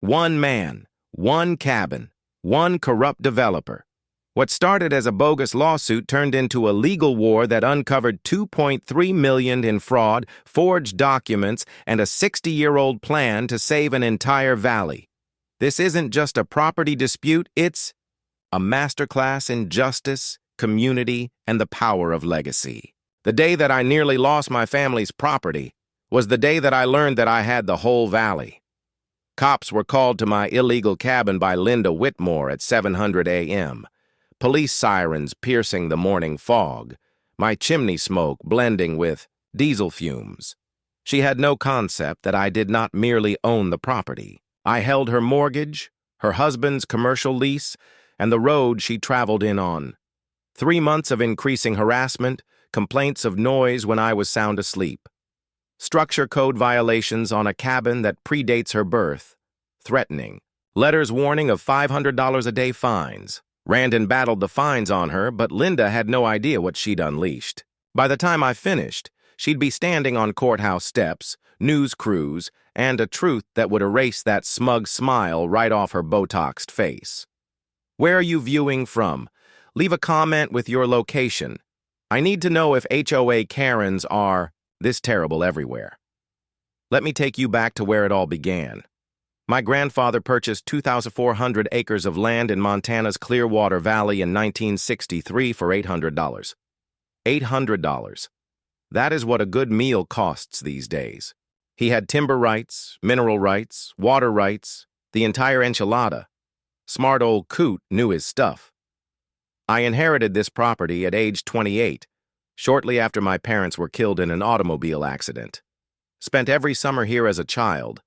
One man, one cabin, one corrupt developer. What started as a bogus lawsuit turned into a legal war that uncovered $2.3 million in fraud, forged documents, and a 60-year-old plan to save an entire valley. This isn't just a property dispute, it's a masterclass in justice, community, and the power of legacy. The day that I nearly lost my family's property was the day that I learned that I had the whole valley. Cops were called to my illegal cabin by Linda Whitmore at 7:00 a.m., police sirens piercing the morning fog, my chimney smoke blending with diesel fumes. She had no concept that I did not merely own the property. I held her mortgage, her husband's commercial lease, and the road she traveled in on. 3 months of increasing harassment, complaints of noise when I was sound asleep. Structure code violations on a cabin that predates her birth. Threatening. Letters warning of $500 a day fines. Randon battled the fines on her, but Linda had no idea what she'd unleashed. By the time I finished, she'd be standing on courthouse steps, news crews, and a truth that would erase that smug smile right off her Botoxed face. Where are you viewing from? Leave a comment with your location. I need to know if HOA Karens are this terrible everywhere. Let me take you back to where it all began. My grandfather purchased 2,400 acres of land in Montana's Clearwater Valley in 1963 for $800. $800. That is what a good meal costs these days. He had timber rights, mineral rights, water rights, the entire enchilada. Smart old coot knew his stuff. I inherited this property at age 28, shortly after my parents were killed in an automobile accident. Spent every summer here as a child,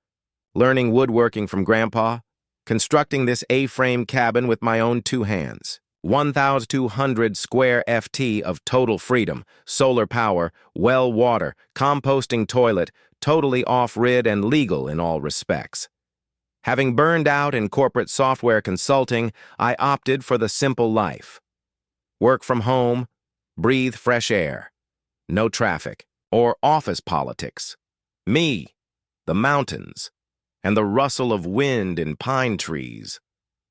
learning woodworking from Grandpa, constructing this A-frame cabin with my own 2 hands. 1,200 square FT of total freedom, solar power, well water, composting toilet, totally off-grid and legal in all respects. Having burned out in corporate software consulting, I opted for the simple life. Work from home, breathe fresh air, no traffic or office politics. Me, the mountains, and the rustle of wind in pine trees.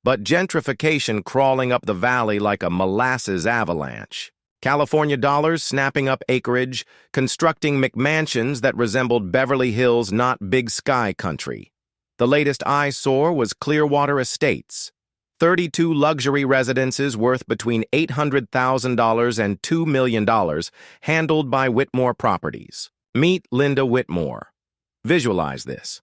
But gentrification crawling up the valley like a molasses avalanche. California dollars snapping up acreage, constructing McMansions that resembled Beverly Hills, not Big Sky country. The latest eyesore was Clearwater Estates. 32 luxury residences worth between $800,000 and $2 million, handled by Whitmore Properties. Meet Linda Whitmore. Visualize this.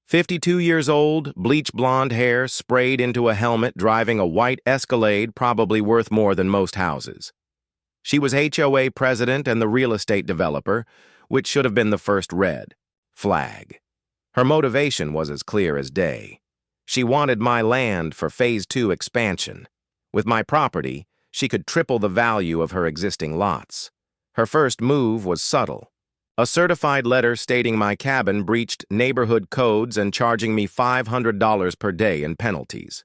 52 years old, bleach blonde hair sprayed into a helmet, driving a white Escalade probably worth more than most houses. She was HOA president and the real estate developer, which should have been the first red flag. Her motivation was as clear as day. She wanted my land for Phase 2 expansion. With my property, she could triple the value of her existing lots. Her first move was subtle. A certified letter stating my cabin breached neighborhood codes and charging me $500 per day in penalties.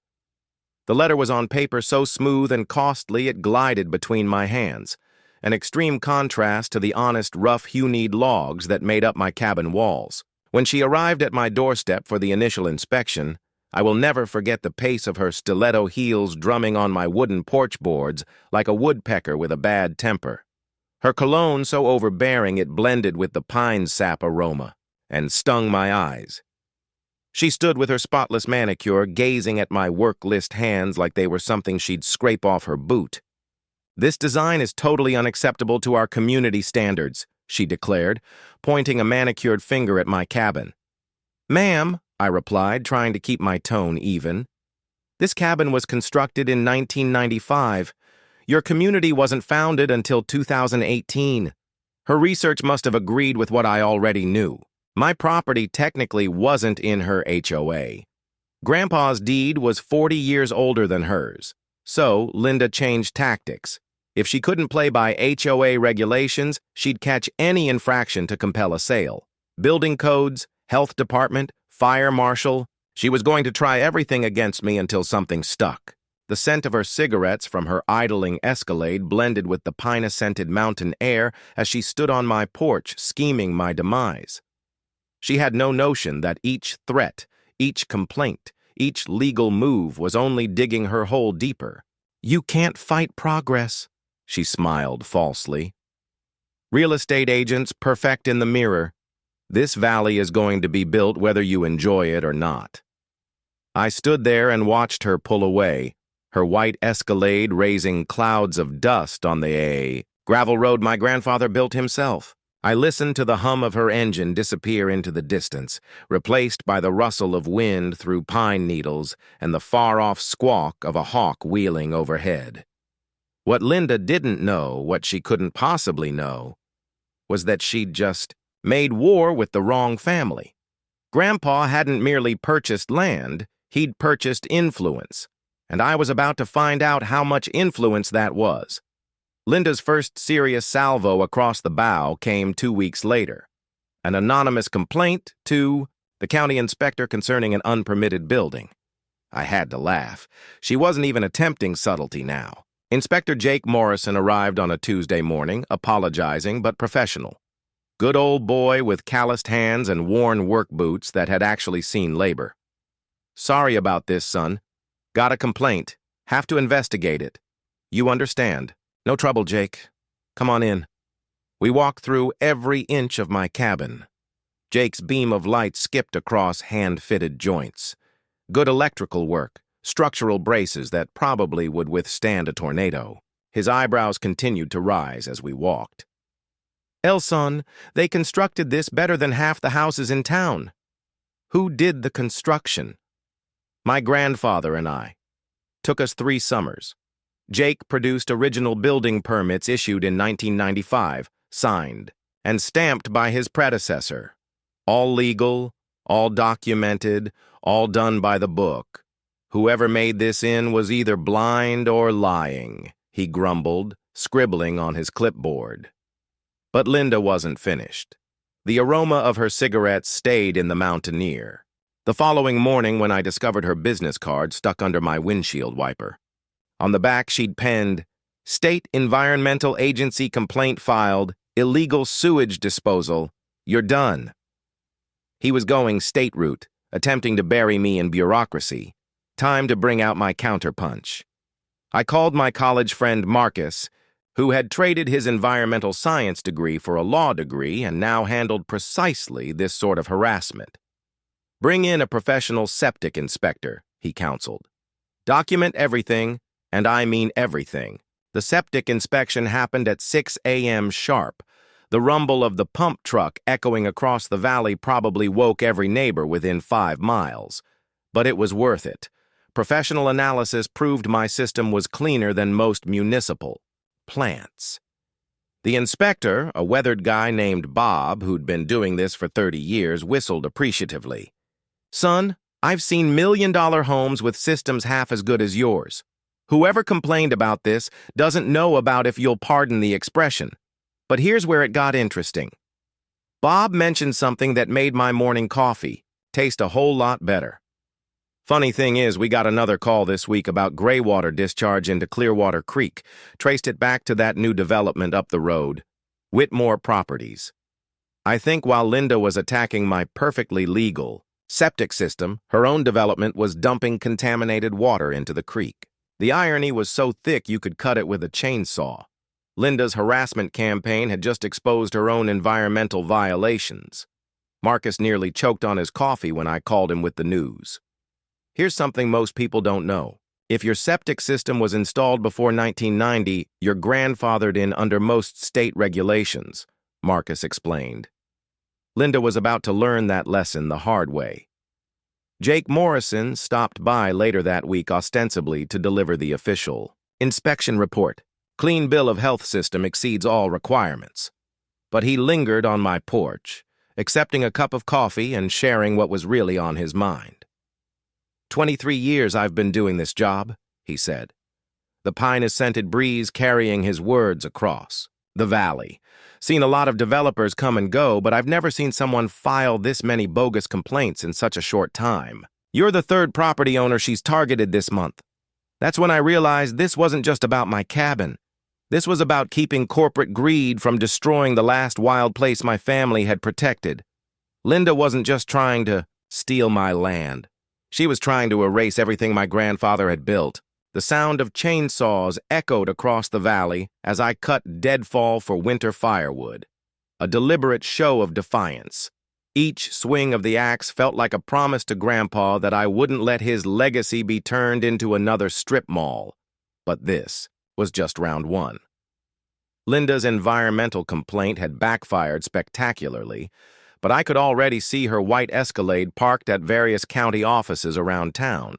The letter was on paper so smooth and costly it glided between my hands, an extreme contrast to the honest, rough hew-kneed logs that made up my cabin walls. When she arrived at my doorstep for the initial inspection, I will never forget the pace of her stiletto heels drumming on my wooden porch boards like a woodpecker with a bad temper. Her cologne so overbearing it blended with the pine sap aroma and stung my eyes. She stood with her spotless manicure, gazing at my work list hands like they were something she'd scrape off her boot. "This design is totally unacceptable to our community standards," she declared, pointing a manicured finger at my cabin. "Ma'am," I replied, trying to keep my tone even, "this cabin was constructed in 1995. Your community wasn't founded until 2018. Her research must have agreed with what I already knew. My property technically wasn't in her HOA. Grandpa's deed was 40 years older than hers. So, Linda changed tactics. If she couldn't play by HOA regulations, she'd catch any infraction to compel a sale. Building codes, health department, fire marshal. She was going to try everything against me until something stuck. The scent of her cigarettes from her idling Escalade blended with the pine-scented mountain air as she stood on my porch scheming my demise. She had no notion that each threat, Each complaint, each legal move was only digging her hole deeper. "You can't fight progress," she smiled falsely. "Real estate agents perfect in the mirror. This valley is going to be built whether you enjoy it or not." I stood there and watched her pull away, her white Escalade raising clouds of dust on the gravel road my grandfather built himself. I listened to the hum of her engine disappear into the distance, replaced by the rustle of wind through pine needles and the far-off squawk of a hawk wheeling overhead. What Linda didn't know, what she couldn't possibly know, was that she'd just made war with the wrong family. Grandpa hadn't merely purchased land, he'd purchased influence, and I was about to find out how much influence that was. Linda's first serious salvo across the bow came 2 weeks later. An anonymous complaint to the county inspector concerning an unpermitted building. I had to laugh. She wasn't even attempting subtlety now. Inspector Jake Morrison arrived on a Tuesday morning, apologizing but professional. Good old boy with calloused hands and worn work boots that had actually seen labor. "Sorry about this, son. Got a complaint. Have to investigate it. You understand." "No trouble, Jake. Come on in." We walked through every inch of my cabin. Jake's beam of light skipped across hand-fitted joints. Good electrical work, structural braces that probably would withstand a tornado. His eyebrows continued to rise as we walked. "Son, they constructed this better than half the houses in town." "Who did the construction?" "My grandfather and I. Took us 3 summers. Jake produced original building permits issued in 1995, signed, and stamped by his predecessor. All legal, all documented, all done by the book. Whoever made this was either blind or lying," he grumbled, scribbling on his clipboard. But Linda wasn't finished. The aroma of her cigarettes stayed in the Mountaineer. The following morning when I discovered her business card stuck under my windshield wiper. On the back, she'd penned, "State Environmental Agency complaint filed, illegal sewage disposal. You're done." He was going state route, attempting to bury me in bureaucracy. Time to bring out my counterpunch. I called my college friend Marcus, who had traded his environmental science degree for a law degree and now handled precisely this sort of harassment. "Bring in a professional septic inspector," he counseled. "Document everything, and I mean everything." The septic inspection happened at 6 a.m. sharp. The rumble of the pump truck echoing across the valley probably woke every neighbor within 5 miles. But it was worth it. Professional analysis proved my system was cleaner than most municipal plants. The inspector, a weathered guy named Bob, who'd been doing this for 30 years, whistled appreciatively. "Son, I've seen million-dollar homes with systems half as good as yours. Whoever complained about this doesn't know about, if you'll pardon the expression. But here's where it got interesting. Bob mentioned something that made my morning coffee taste a whole lot better. Funny thing is, we got another call this week about gray water discharge into Clearwater Creek, traced it back to that new development up the road, Whitmore Properties. I think while Linda was attacking my perfectly legal septic system, her own development was dumping contaminated water into the creek. The irony was so thick you could cut it with a chainsaw. Linda's harassment campaign had just exposed her own environmental violations. Marcus nearly choked on his coffee when I called him with the news. Here's something most people don't know. If your septic system was installed before 1990, you're grandfathered in under most state regulations, Marcus explained. Linda was about to learn that lesson the hard way. Jake Morrison stopped by later that week ostensibly to deliver the official inspection report. Clean bill of health system exceeds all requirements. But he lingered on my porch, accepting a cup of coffee and sharing what was really on his mind. 23 years I've been doing this job, he said. The pine-scented breeze carrying his words across the valley. Seen a lot of developers come and go, but I've never seen someone file this many bogus complaints in such a short time. You're the 3rd property owner she's targeted this month. That's when I realized this wasn't just about my cabin. This was about keeping corporate greed from destroying the last wild place my family had protected. Linda wasn't just trying to steal my land. She was trying to erase everything my grandfather had built. The sound of chainsaws echoed across the valley as I cut deadfall for winter firewood. A deliberate show of defiance. Each swing of the axe felt like a promise to Grandpa that I wouldn't let his legacy be turned into another strip mall. But this was just round one. Linda's environmental complaint had backfired spectacularly, but I could already see her white Escalade parked at various county offices around town.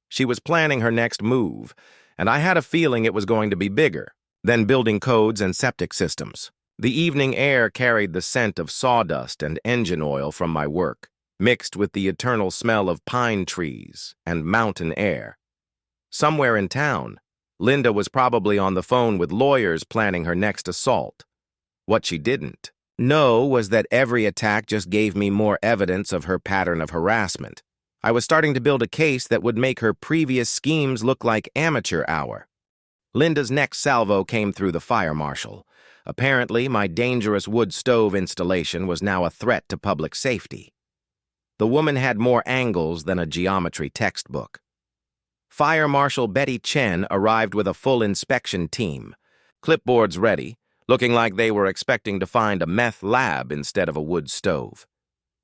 She was planning her next move, and I had a feeling it was going to be bigger than building codes and septic systems. The evening air carried the scent of sawdust and engine oil from my work, mixed with the eternal smell of pine trees and mountain air. Somewhere in town, Linda was probably on the phone with lawyers planning her next assault. What she didn't know was that every attack just gave me more evidence of her pattern of harassment. I was starting to build a case that would make her previous schemes look like amateur hour. Linda's next salvo came through the fire marshal. Apparently, my dangerous wood stove installation was now a threat to public safety. The woman had more angles than a geometry textbook. Fire Marshal Betty Chen arrived with a full inspection team, clipboards ready, looking like they were expecting to find a meth lab instead of a wood stove.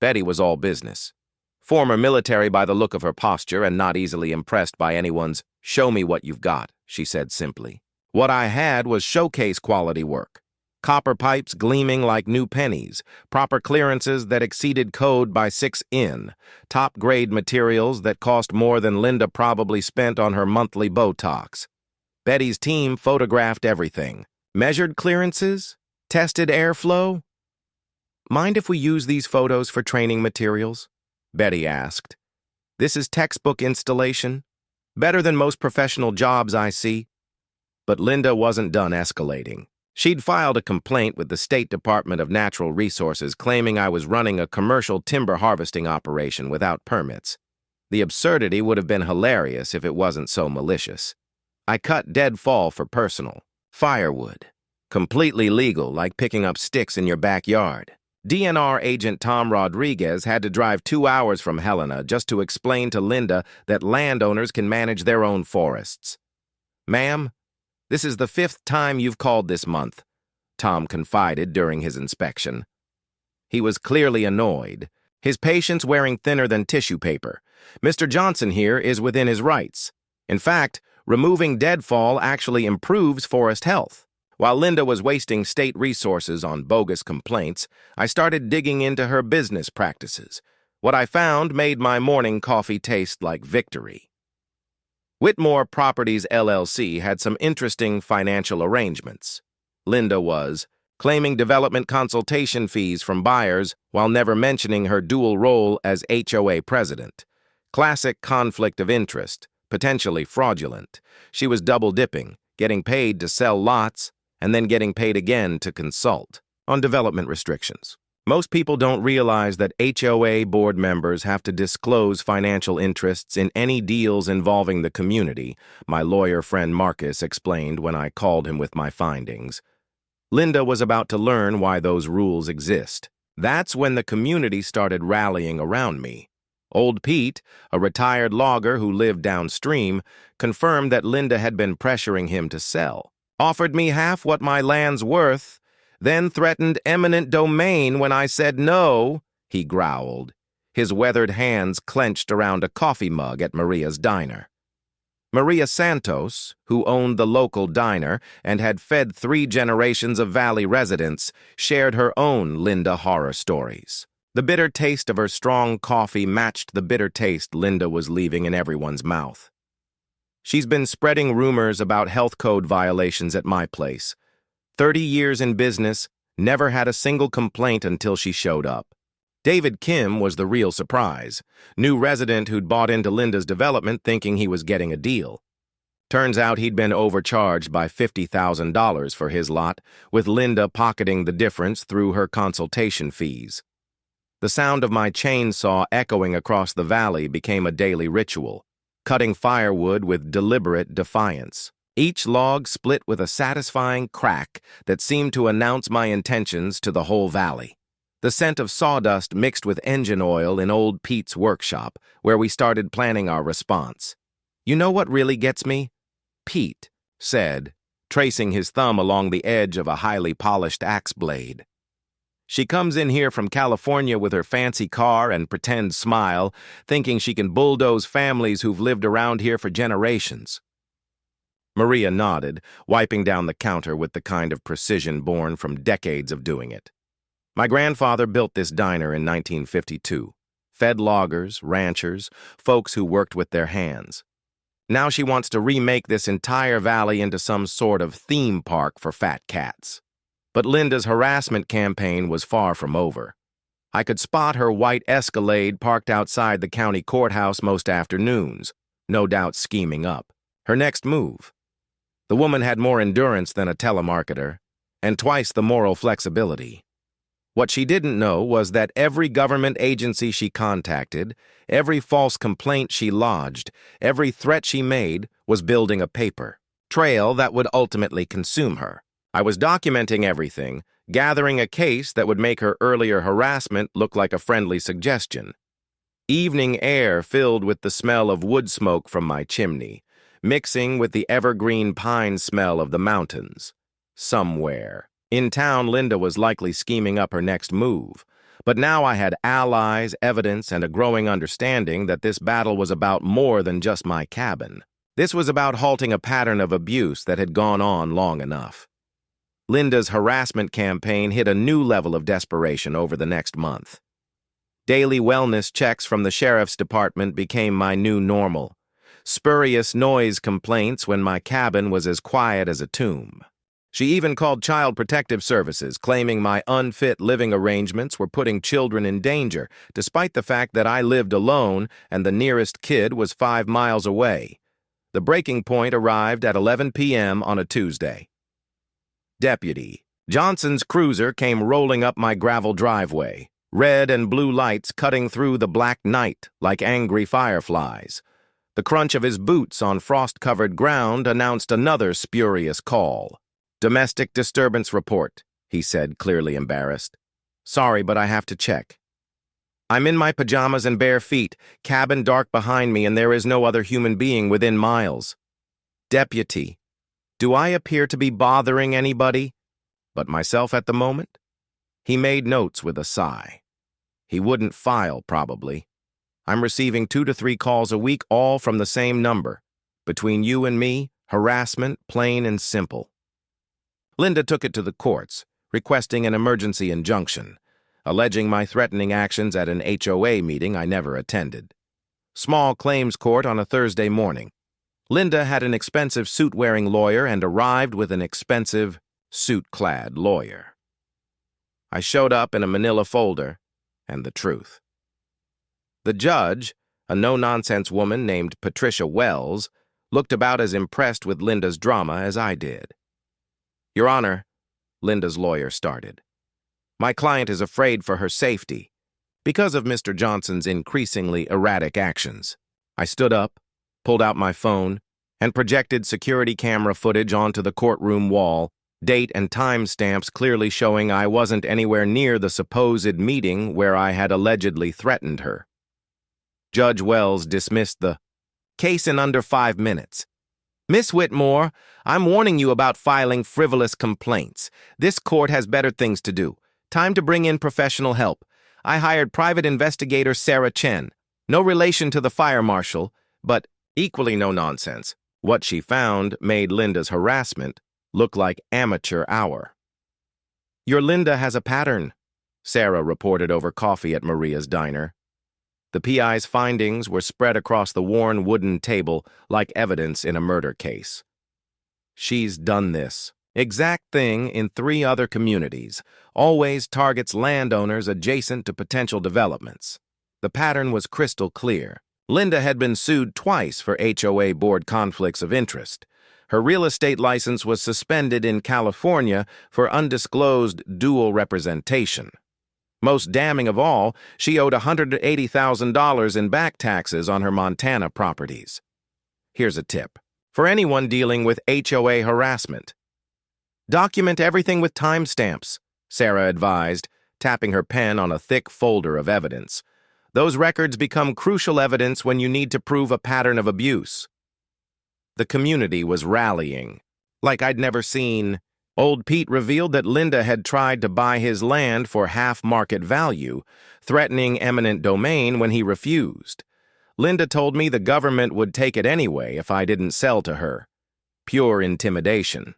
Betty was all business. Former military by the look of her posture and not easily impressed by anyone's "show me what you've got," she said simply. What I had was showcase quality work. Copper pipes gleaming like new pennies, proper clearances that exceeded code by 6 in, top-grade materials that cost more than Linda probably spent on her monthly Botox. Betty's team photographed everything. Measured clearances? Tested airflow? Mind if we use these photos for training materials? Betty asked. This is textbook installation. Better than most professional jobs I see. But Linda wasn't done escalating. She'd filed a complaint with the State Department of Natural Resources claiming I was running a commercial timber harvesting operation without permits. The absurdity would have been hilarious if it wasn't so malicious. I cut deadfall for personal. Firewood. Completely legal, like picking up sticks in your backyard. DNR agent Tom Rodriguez had to drive 2 hours from Helena just to explain to Linda that landowners can manage their own forests. Ma'am, this is the 5th time you've called this month, Tom confided during his inspection. He was clearly annoyed, his patience wearing thinner than tissue paper. Mr. Johnson here is within his rights. In fact, removing deadfall actually improves forest health. While Linda was wasting state resources on bogus complaints, I started digging into her business practices. What I found made my morning coffee taste like victory. Whitmore Properties LLC had some interesting financial arrangements. Linda was claiming development consultation fees from buyers while never mentioning her dual role as HOA president. Classic conflict of interest, potentially fraudulent. She was double-dipping, getting paid to sell lots and then getting paid again to consult on development restrictions. Most people don't realize that HOA board members have to disclose financial interests in any deals involving the community, my lawyer friend Marcus explained when I called him with my findings. Linda was about to learn why those rules exist. That's when the community started rallying around me. Old Pete, a retired logger who lived downstream, confirmed that Linda had been pressuring him to sell. Offered me half what my land's worth, then threatened eminent domain when I said no, he growled, his weathered hands clenched around a coffee mug at Maria's diner. Maria Santos, who owned the local diner and had fed 3 generations of Valley residents, shared her own Linda horror stories. The bitter taste of her strong coffee matched the bitter taste Linda was leaving in everyone's mouth. She's been spreading rumors about health code violations at my place. 30 years in business, never had a single complaint until she showed up. David Kim was the real surprise, new resident who'd bought into Linda's development thinking he was getting a deal. Turns out he'd been overcharged by $50,000 for his lot, with Linda pocketing the difference through her consultation fees. The sound of my chainsaw echoing across the valley became a daily ritual, cutting firewood with deliberate defiance. Each log split with a satisfying crack that seemed to announce my intentions to the whole valley. The scent of sawdust mixed with engine oil in old Pete's workshop, where we started planning our response. You know what really gets me? Pete said, tracing his thumb along the edge of a highly polished axe blade. She comes in here from California with her fancy car and pretend smile, thinking she can bulldoze families who've lived around here for generations. Maria nodded, wiping down the counter with the kind of precision born from decades of doing it. My grandfather built this diner in 1952. Fed loggers, ranchers, folks who worked with their hands. Now she wants to remake this entire valley into some sort of theme park for fat cats. But Linda's harassment campaign was far from over. I could spot her white Escalade parked outside the county courthouse most afternoons, no doubt scheming up her next move. The woman had more endurance than a telemarketer, and twice the moral flexibility. What she didn't know was that every government agency she contacted, every false complaint she lodged, every threat she made was building a paper trail that would ultimately consume her. I was documenting everything, gathering a case that would make her earlier harassment look like a friendly suggestion. Evening air filled with the smell of wood smoke from my chimney, mixing with the evergreen pine smell of the mountains. Somewhere in town, Linda was likely scheming up her next move, but now I had allies, evidence, and a growing understanding that this battle was about more than just my cabin. This was about halting a pattern of abuse that had gone on long enough. Linda's harassment campaign hit a new level of desperation over the next month. Daily wellness checks from the sheriff's department became my new normal. Spurious noise complaints when my cabin was as quiet as a tomb. She even called Child Protective Services, claiming my unfit living arrangements were putting children in danger, despite the fact that I lived alone and the nearest kid was 5 miles away. The breaking point arrived at 11 p.m. on a Tuesday. Deputy Johnson's cruiser came rolling up my gravel driveway, red and blue lights cutting through the black night like angry fireflies. The crunch of his boots on frost-covered ground announced another spurious call. "Domestic disturbance report," he said, clearly embarrassed. "Sorry, but I have to check. I'm in my pajamas and bare feet, cabin dark behind me, and there is no other human being within miles." "Deputy, do I appear to be bothering anybody but myself at the moment?" He made notes with a sigh. He wouldn't file, probably. I'm receiving 2 to 3 calls a week, all from the same number. Between you and me, harassment, plain and simple. Linda took it to the courts, requesting an emergency injunction, alleging my threatening actions at an HOA meeting I never attended. Small claims court on a Thursday morning. Linda had an expensive suit-wearing lawyer and arrived with an expensive, suit-clad lawyer. I showed up in a manila folder, and the truth. The judge, a no-nonsense woman named Patricia Wells, looked about as impressed with Linda's drama as I did. "Your Honor," Linda's lawyer started, "my client is afraid for her safety because of Mr. Johnson's increasingly erratic actions." I stood up, pulled out my phone, and projected security camera footage onto the courtroom wall, date and time stamps clearly showing I wasn't anywhere near the supposed meeting where I had allegedly threatened her. Judge Wells dismissed the case in under 5 minutes. "Miss Whitmore, I'm warning you about filing frivolous complaints. This court has better things to do. Time to bring in professional help. I hired private investigator Sarah Chen. No relation to the fire marshal, but equally no nonsense." What she found made Linda's harassment look like amateur hour. "Your Linda has a pattern," Sarah reported over coffee at Maria's diner. The PI's findings were spread across the worn wooden table like evidence in a murder case. "She's done this exact thing in 3 other communities, always targets landowners adjacent to potential developments." The pattern was crystal clear. Linda had been sued twice for HOA board conflicts of interest. Her real estate license was suspended in California for undisclosed dual representation. Most damning of all, she owed $180,000 in back taxes on her Montana properties. Here's a tip for anyone dealing with HOA harassment. Document everything with timestamps, Sarah advised, tapping her pen on a thick folder of evidence. Those records become crucial evidence when you need to prove a pattern of abuse. The community was rallying, like I'd never seen. Old Pete revealed that Linda had tried to buy his land for half market value, threatening eminent domain when he refused. Linda told me the government would take it anyway if I didn't sell to her. Pure intimidation.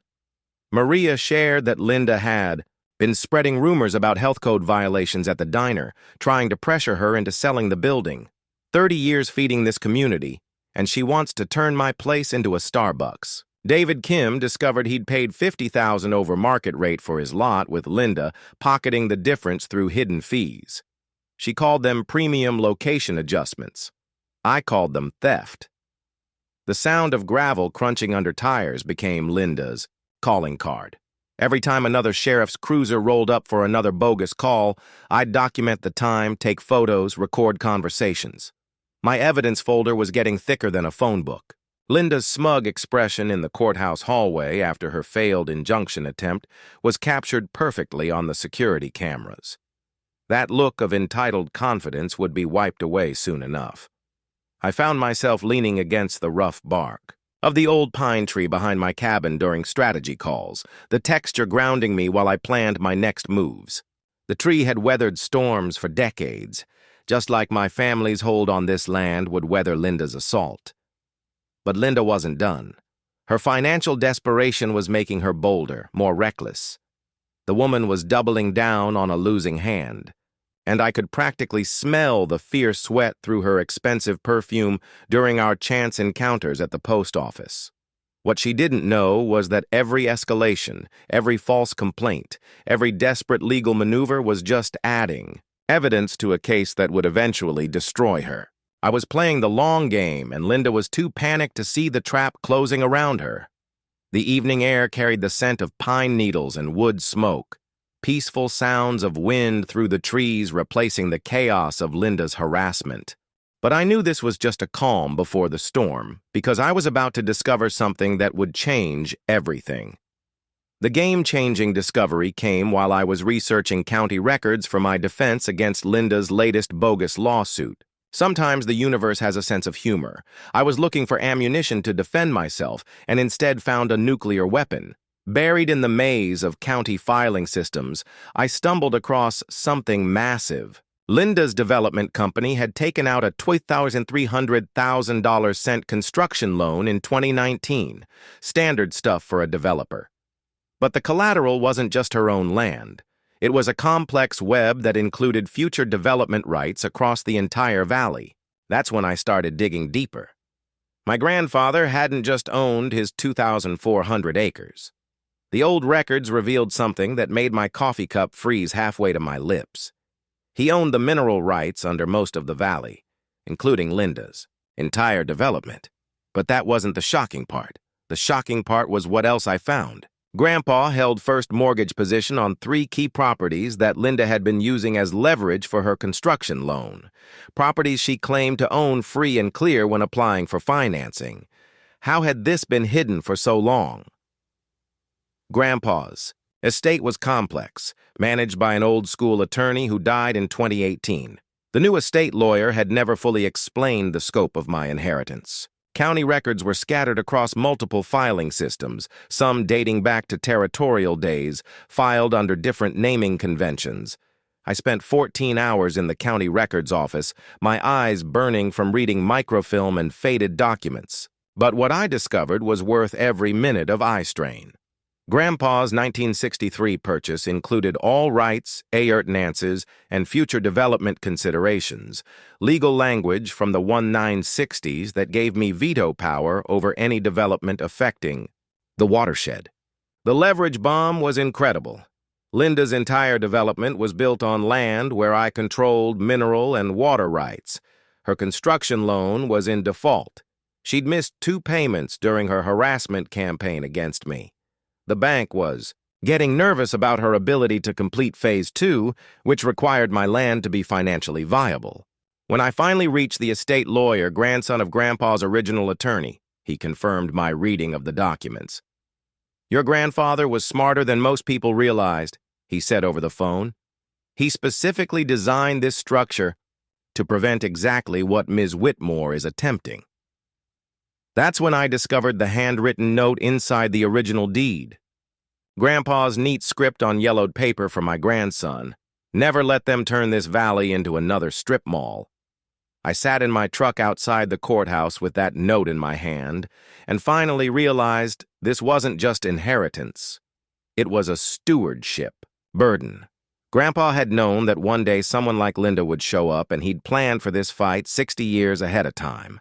Maria shared that Linda had been spreading rumors about health code violations at the diner, trying to pressure her into selling the building. 30 years feeding this community, and she wants to turn my place into a Starbucks. David Kim discovered he'd paid $50,000 over market rate for his lot, with Linda pocketing the difference through hidden fees. She called them premium location adjustments. I called them theft. The sound of gravel crunching under tires became Linda's calling card. Every time another sheriff's cruiser rolled up for another bogus call, I'd document the time, take photos, record conversations. My evidence folder was getting thicker than a phone book. Linda's smug expression in the courthouse hallway after her failed injunction attempt was captured perfectly on the security cameras. That look of entitled confidence would be wiped away soon enough. I found myself leaning against the rough bark of the old pine tree behind my cabin during strategy calls, the texture grounding me while I planned my next moves. The tree had weathered storms for decades, just like my family's hold on this land would weather Linda's assault. But Linda wasn't done. Her financial desperation was making her bolder, more reckless. The woman was doubling down on a losing hand, and I could practically smell the fierce sweat through her expensive perfume during our chance encounters at the post office. What she didn't know was that every escalation, every false complaint, every desperate legal maneuver was just adding evidence to a case that would eventually destroy her. I was playing the long game, and Linda was too panicked to see the trap closing around her. The evening air carried the scent of pine needles and wood smoke, peaceful sounds of wind through the trees replacing the chaos of Linda's harassment. But I knew this was just a calm before the storm, because I was about to discover something that would change everything. The game-changing discovery came while I was researching county records for my defense against Linda's latest bogus lawsuit. Sometimes the universe has a sense of humor. I was looking for ammunition to defend myself and instead found a nuclear weapon. Buried in the maze of county filing systems, I stumbled across something massive. Linda's development company had taken out a $2,300,000 cent construction loan in 2019, standard stuff for a developer. But the collateral wasn't just her own land. It was a complex web that included future development rights across the entire valley. That's when I started digging deeper. My grandfather hadn't just owned his 2,400 acres. The old records revealed something that made my coffee cup freeze halfway to my lips. He owned the mineral rights under most of the valley, including Linda's entire development. But that wasn't the shocking part. The shocking part was what else I found. Grandpa held first mortgage position on 3 key properties that Linda had been using as leverage for her construction loan. Properties she claimed to own free and clear when applying for financing. How had this been hidden for so long? Grandpa's estate was complex, managed by an old-school attorney who died in 2018. The new estate lawyer had never fully explained the scope of my inheritance. County records were scattered across multiple filing systems, some dating back to territorial days, filed under different naming conventions. I spent 14 hours in the county records office, my eyes burning from reading microfilm and faded documents. But what I discovered was worth every minute of eye strain. Grandpa's 1963 purchase included all rights, appurtenances, and future development considerations, legal language from the 1960s that gave me veto power over any development affecting the watershed. The leverage bomb was incredible. Linda's entire development was built on land where I controlled mineral and water rights. Her construction loan was in default. She'd missed 2 payments during her harassment campaign against me. The bank was getting nervous about her ability to complete Phase 2, which required my land to be financially viable. When I finally reached the estate lawyer, grandson of Grandpa's original attorney, he confirmed my reading of the documents. "Your grandfather was smarter than most people realized," he said over the phone. He specifically designed this structure to prevent exactly what Ms. Whitmore is attempting. That's when I discovered the handwritten note inside the original deed. Grandpa's neat script on yellowed paper for my grandson. Never let them turn this valley into another strip mall. I sat in my truck outside the courthouse with that note in my hand and finally realized this wasn't just inheritance. It was a stewardship burden. Grandpa had known that one day someone like Linda would show up, and he'd planned for this fight 60 years ahead of time.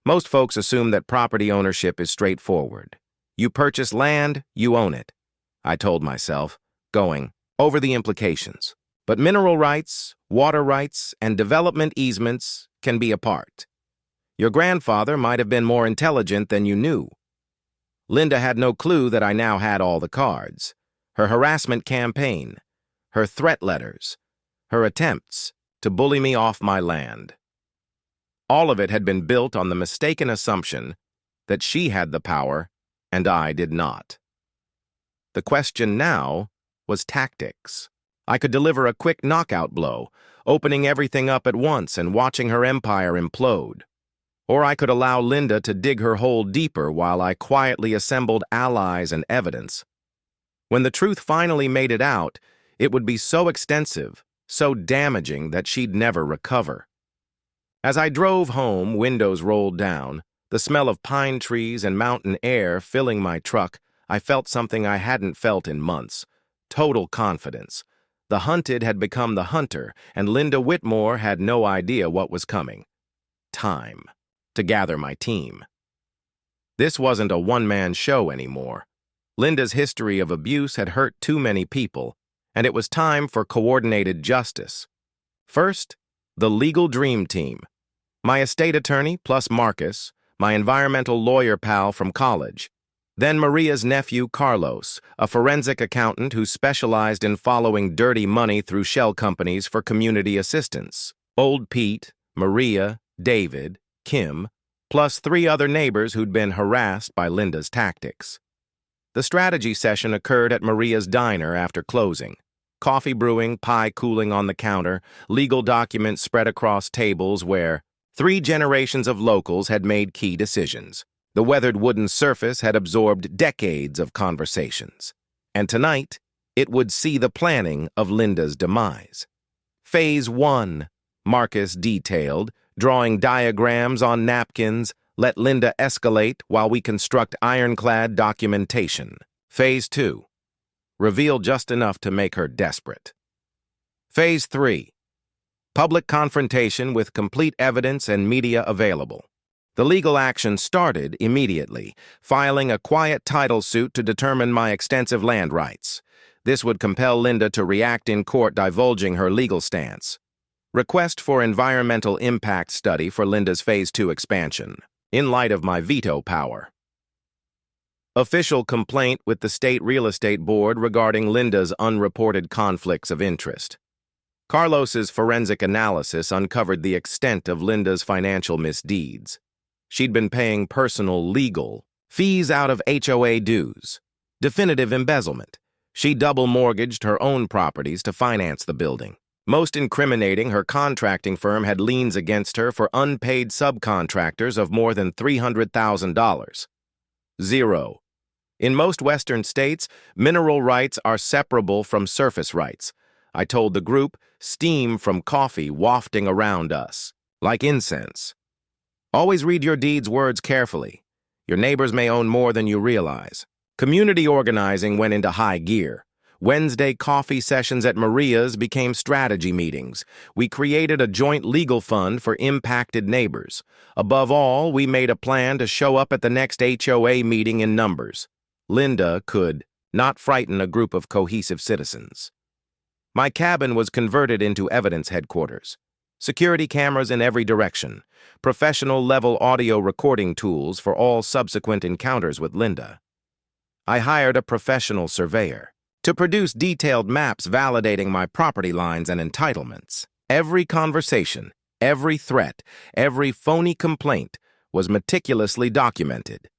Most folks assume that property ownership is straightforward. You purchase land, you own it, I told myself, going over the implications. But mineral rights, water rights, and development easements can be a part. Your grandfather might have been more intelligent than you knew. Linda had no clue that I now had all the cards. Her harassment campaign, her threat letters, her attempts to bully me off my land. All of it had been built on the mistaken assumption that she had the power and I did not. The question now was tactics. I could deliver a quick knockout blow, opening everything up at once and watching her empire implode. Or I could allow Linda to dig her hole deeper while I quietly assembled allies and evidence. When the truth finally made it out, it would be so extensive, so damaging that she'd never recover. As I drove home, windows rolled down, the smell of pine trees and mountain air filling my truck, I felt something I hadn't felt in months. Total confidence. The hunted had become the hunter, and Linda Whitmore had no idea what was coming. Time to gather my team. This wasn't a one-man show anymore. Linda's history of abuse had hurt too many people, and it was time for coordinated justice. First, the legal dream team. My estate attorney plus Marcus, my environmental lawyer pal from college. Then Maria's nephew, Carlos, a forensic accountant who specialized in following dirty money through shell companies for community assistance. Old Pete, Maria, David, Kim, plus 3 other neighbors who'd been harassed by Linda's tactics. The strategy session occurred at Maria's diner after closing. Coffee brewing, pie cooling on the counter, legal documents spread across tables where 3 generations of locals had made key decisions. The weathered wooden surface had absorbed decades of conversations. And tonight, it would see the planning of Linda's demise. Phase 1, Marcus detailed, drawing diagrams on napkins, let Linda escalate while we construct ironclad documentation. Phase 2, reveal just enough to make her desperate. Phase 3, public confrontation with complete evidence and media available. The legal action started immediately, filing a quiet title suit to determine my extensive land rights. This would compel Linda to react in court, divulging her legal stance. Request for environmental impact study for Linda's Phase 2 expansion, in light of my veto power. Official complaint with the State Real Estate Board regarding Linda's unreported conflicts of interest. Carlos's forensic analysis uncovered the extent of Linda's financial misdeeds. She'd been paying personal legal fees out of HOA dues, definitive embezzlement. She double-mortgaged her own properties to finance the building. Most incriminating, her contracting firm had liens against her for unpaid subcontractors of more than $300,000. 0. In most Western states, mineral rights are separable from surface rights. I told the group, steam from coffee wafting around us, like incense. Always read your deed's words carefully. Your neighbors may own more than you realize. Community organizing went into high gear. Wednesday coffee sessions at Maria's became strategy meetings. We created a joint legal fund for impacted neighbors. Above all, we made a plan to show up at the next HOA meeting in numbers. Linda could not frighten a group of cohesive citizens. My cabin was converted into evidence headquarters. Security cameras in every direction, professional-level audio recording tools for all subsequent encounters with Linda. I hired a professional surveyor to produce detailed maps validating my property lines and entitlements. Every conversation, every threat, every phony complaint was meticulously documented.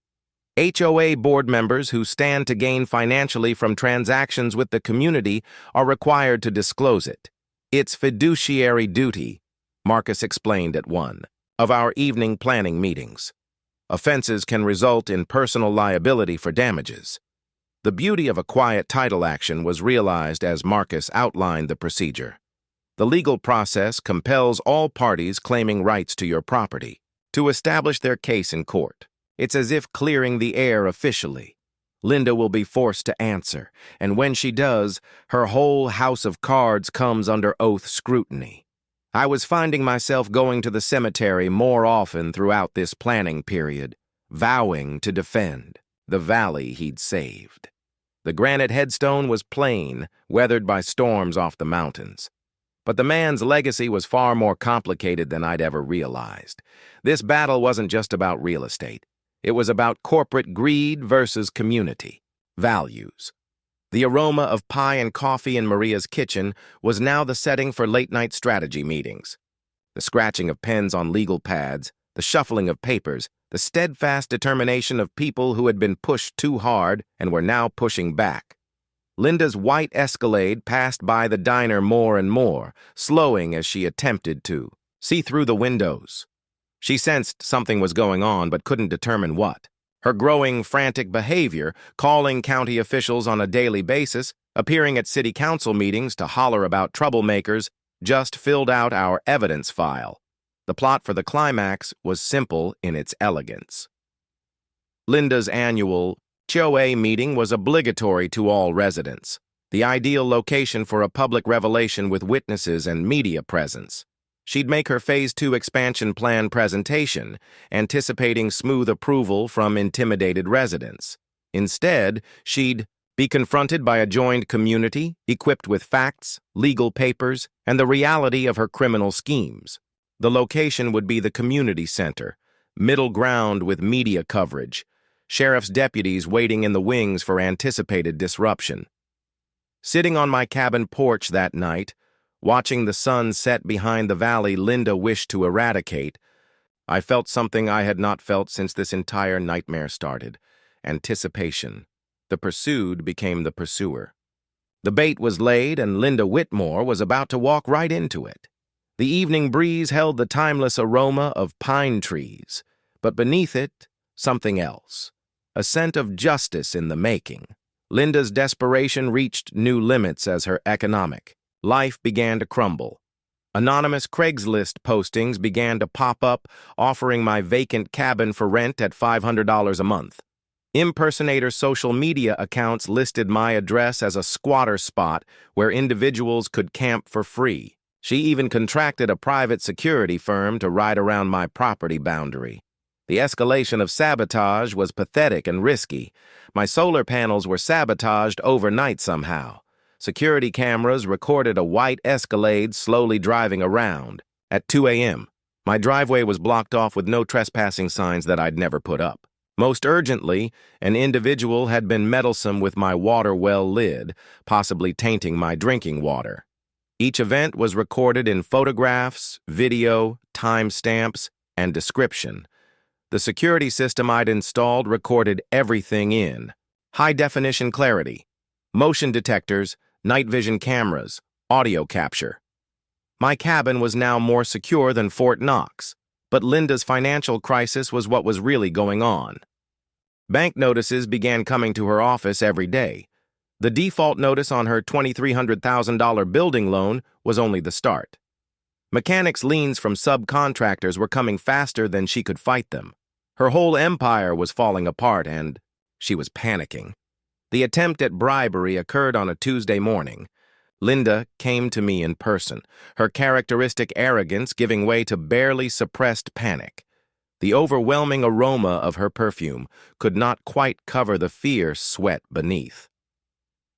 HOA board members who stand to gain financially from transactions with the community are required to disclose it. It's fiduciary duty, Marcus explained at one of our evening planning meetings. Offenses can result in personal liability for damages. The beauty of a quiet title action was realized as Marcus outlined the procedure. The legal process compels all parties claiming rights to your property to establish their case in court. It's as if clearing the air officially. Linda will be forced to answer, and when she does, her whole house of cards comes under oath scrutiny. I was finding myself going to the cemetery more often throughout this planning period, vowing to defend the valley he'd saved. The granite headstone was plain, weathered by storms off the mountains. But the man's legacy was far more complicated than I'd ever realized. This battle wasn't just about real estate. It was about corporate greed versus community values. The aroma of pie and coffee in Maria's kitchen was now the setting for late-night strategy meetings. The scratching of pens on legal pads, the shuffling of papers, the steadfast determination of people who had been pushed too hard and were now pushing back. Linda's white Escalade passed by the diner more and more, slowing as she attempted to see through the windows. She sensed something was going on but couldn't determine what. Her growing, frantic behavior, calling county officials on a daily basis, appearing at city council meetings to holler about troublemakers, just filled out our evidence file. The plot for the climax was simple in its elegance. Linda's annual HOA meeting was obligatory to all residents, the ideal location for a public revelation with witnesses and media presence. She'd make her Phase 2 expansion plan presentation, anticipating smooth approval from intimidated residents. Instead, she'd be confronted by a joined community, equipped with facts, legal papers, and the reality of her criminal schemes. The location would be the community center, middle ground with media coverage, sheriff's deputies waiting in the wings for anticipated disruption. Sitting on my cabin porch that night, watching the sun set behind the valley Linda wished to eradicate, I felt something I had not felt since this entire nightmare started: anticipation. The pursued became the pursuer. The bait was laid, and Linda Whitmore was about to walk right into it. The evening breeze held the timeless aroma of pine trees, but beneath it, something else. A scent of justice in the making. Linda's desperation reached new limits as her economic life began to crumble. Anonymous Craigslist postings began to pop up, offering my vacant cabin for rent at $500 a month. Impersonator social media accounts listed my address as a squatter spot where individuals could camp for free. She even contracted a private security firm to ride around my property boundary. The escalation of sabotage was pathetic and risky. My solar panels were sabotaged overnight somehow. Security cameras recorded a white Escalade slowly driving around. At 2 a.m., my driveway was blocked off with no trespassing signs that I'd never put up. Most urgently, an individual had been meddlesome with my water well lid, possibly tainting my drinking water. Each event was recorded in photographs, video, timestamps, and description. The security system I'd installed recorded everything in high-definition clarity, motion detectors, night vision cameras, audio capture. My cabin was now more secure than Fort Knox, but Linda's financial crisis was what was really going on. Bank notices began coming to her office every day. The default notice on her $2,300,000 building loan was only the start. Mechanics' liens from subcontractors were coming faster than she could fight them. Her whole empire was falling apart, and she was panicking. The attempt at bribery occurred on a Tuesday morning. Linda came to me in person, her characteristic arrogance giving way to barely suppressed panic. The overwhelming aroma of her perfume could not quite cover the fierce sweat beneath.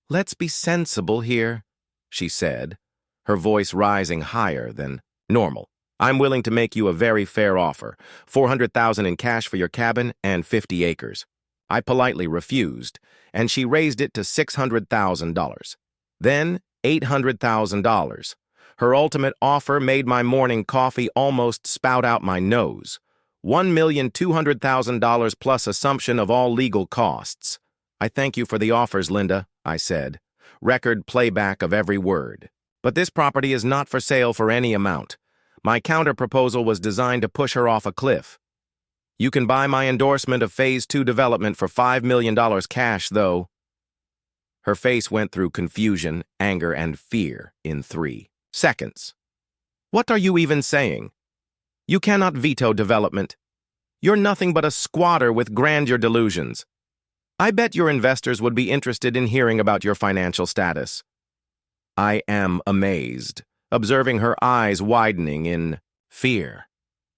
"Let's be sensible here," she said, her voice rising higher than normal. "I'm willing to make you a very fair offer, $400,000 in cash for your cabin and 50 acres. I politely refused, and she raised it to $600,000. Then $800,000. Her ultimate offer made my morning coffee almost spout out my nose. $1,200,000 plus assumption of all legal costs. "I thank you for the offers, Linda," I said. Record playback of every word. But this property is not for sale for any amount. My counterproposal was designed to push her off a cliff. You can buy my endorsement of Phase 2 development for $5 million cash, though. Her face went through confusion, anger, and fear in 3 seconds. What are you even saying? You cannot veto development. You're nothing but a squatter with grandeur delusions. I bet your investors would be interested in hearing about your financial status. I am amazed, observing her eyes widening in fear.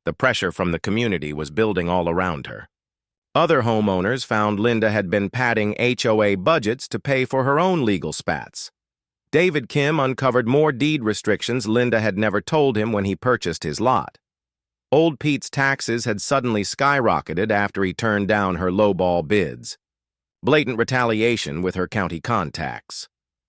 The pressure from the community was building all around her. Other homeowners found Linda had been padding HOA budgets to pay for her own legal spats. David Kim uncovered more deed restrictions Linda had never told him when he purchased his lot. Old Pete's taxes had suddenly skyrocketed after he turned down her lowball bids. Blatant retaliation with her county contacts.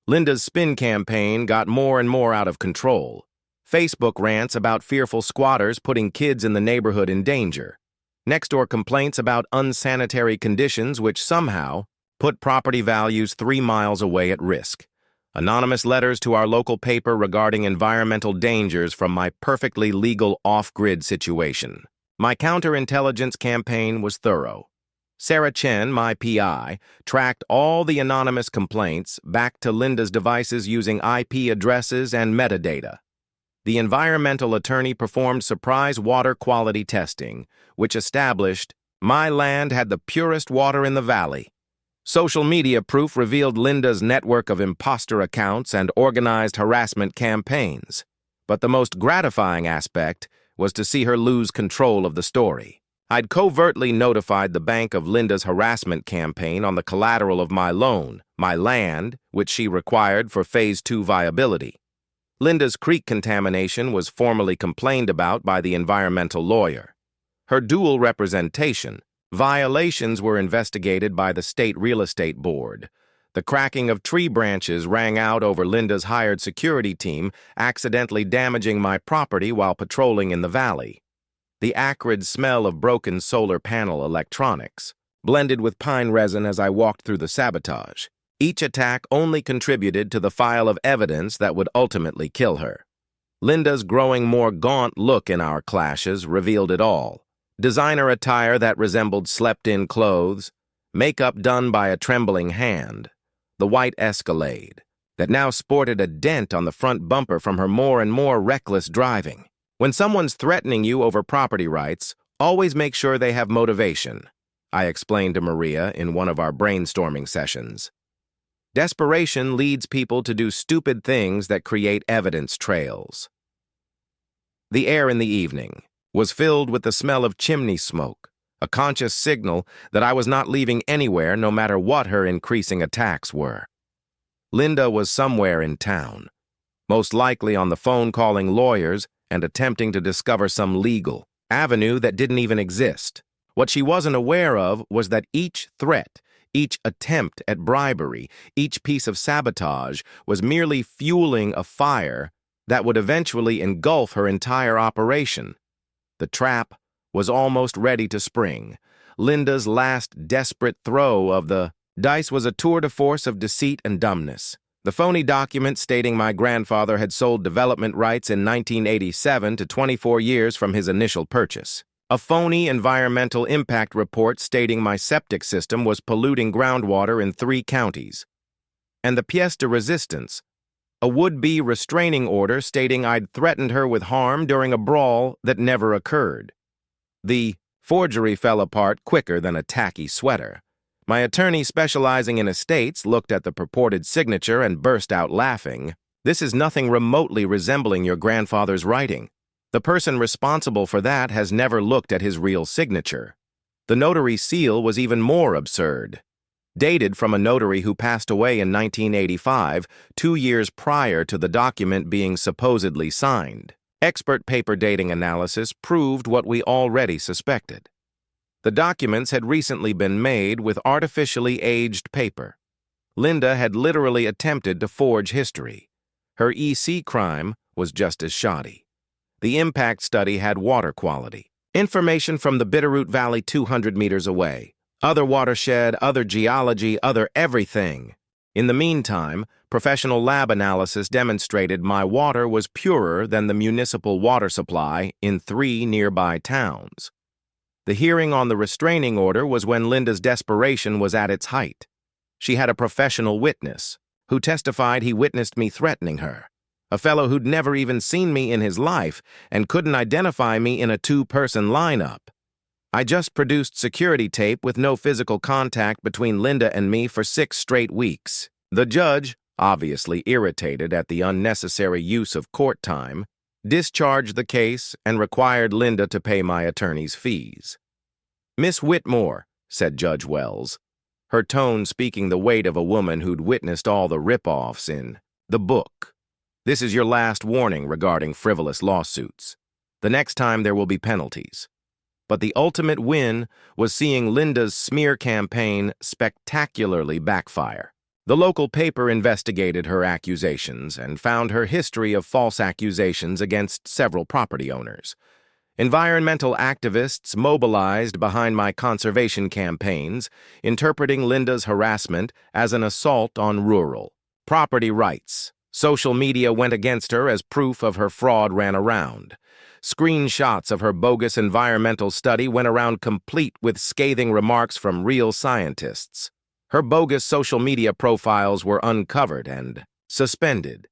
Linda's spin campaign got more and more out of control. Facebook rants about fearful squatters putting kids in the neighborhood in danger. Next-door complaints about unsanitary conditions which somehow put property values 3 miles away at risk. Anonymous letters to our local paper regarding environmental dangers from my perfectly legal off-grid situation. My counterintelligence campaign was thorough. Sarah Chen, my PI, tracked all the anonymous complaints back to Linda's devices using IP addresses and metadata. The environmental attorney performed surprise water quality testing, which established my land had the purest water in the valley. Social media proof revealed Linda's network of imposter accounts and organized harassment campaigns. But the most gratifying aspect was to see her lose control of the story. I'd covertly notified the bank of Linda's harassment campaign on the collateral of my loan, my land, which she required for Phase 2 viability. Linda's creek contamination was formally complained about by the environmental lawyer. Her dual representation, violations were investigated by the State Real Estate Board. The cracking of tree branches rang out over Linda's hired security team, accidentally damaging my property while patrolling in the valley. The acrid smell of broken solar panel electronics blended with pine resin as I walked through the sabotage. Each attack only contributed to the file of evidence that would ultimately kill her. Linda's growing more gaunt look in our clashes revealed it all. Designer attire that resembled slept-in clothes, makeup done by a trembling hand, the white Escalade that now sported a dent on the front bumper from her more and more reckless driving. When someone's threatening you over property rights, always make sure they have motivation, I explained to Maria in one of our brainstorming sessions. Desperation leads people to do stupid things that create evidence trails. The air in the evening was filled with the smell of chimney smoke, a conscious signal that I was not leaving anywhere no matter what her increasing attacks were. Linda was somewhere in town, most likely on the phone calling lawyers and attempting to discover some legal avenue that didn't even exist. What she wasn't aware of was that each threat, each attempt at bribery, each piece of sabotage was merely fueling a fire that would eventually engulf her entire operation. The trap was almost ready to spring. Linda's last desperate throw of the dice was a tour de force of deceit and dumbness. The phony document stating my grandfather had sold development rights in 1987 to 24 years from his initial purchase. A phony environmental impact report stating my septic system was polluting groundwater in 3 counties. And the pièce de résistance, a would-be restraining order stating I'd threatened her with harm during a brawl that never occurred. The forgery fell apart quicker than a tacky sweater. My attorney specializing in estates looked at the purported signature and burst out laughing. This is nothing remotely resembling your grandfather's writing. The person responsible for that has never looked at his real signature. The notary seal was even more absurd. Dated from a notary who passed away in 1985, 2 years prior to the document being supposedly signed. Expert paper dating analysis proved what we already suspected. The documents had recently been made with artificially aged paper. Linda had literally attempted to forge history. Her EC crime was just as shoddy. The impact study had water quality. Information from the Bitterroot Valley 200 meters away. Other watershed, other geology, other everything. In the meantime, professional lab analysis demonstrated my water was purer than the municipal water supply in 3 nearby towns. The hearing on the restraining order was when Linda's desperation was at its height. She had a professional witness, who testified he witnessed me threatening her, a fellow who'd never even seen me in his life and couldn't identify me in a 2-person lineup. I just produced security tape with no physical contact between Linda and me for 6 straight weeks. The judge, obviously irritated at the unnecessary use of court time, discharged the case and required Linda to pay my attorney's fees. "Miss Whitmore," said Judge Wells, her tone speaking the weight of a woman who'd witnessed all the rip-offs in the book. "This is your last warning regarding frivolous lawsuits. The next time there will be penalties." But the ultimate win was seeing Linda's smear campaign spectacularly backfire. The local paper investigated her accusations and found her history of false accusations against several property owners. Environmental activists mobilized behind my conservation campaigns, interpreting Linda's harassment as an assault on rural property rights. Social media went against her as proof of her fraud ran around. Screenshots of her bogus environmental study went around complete with scathing remarks from real scientists. Her bogus social media profiles were uncovered and suspended.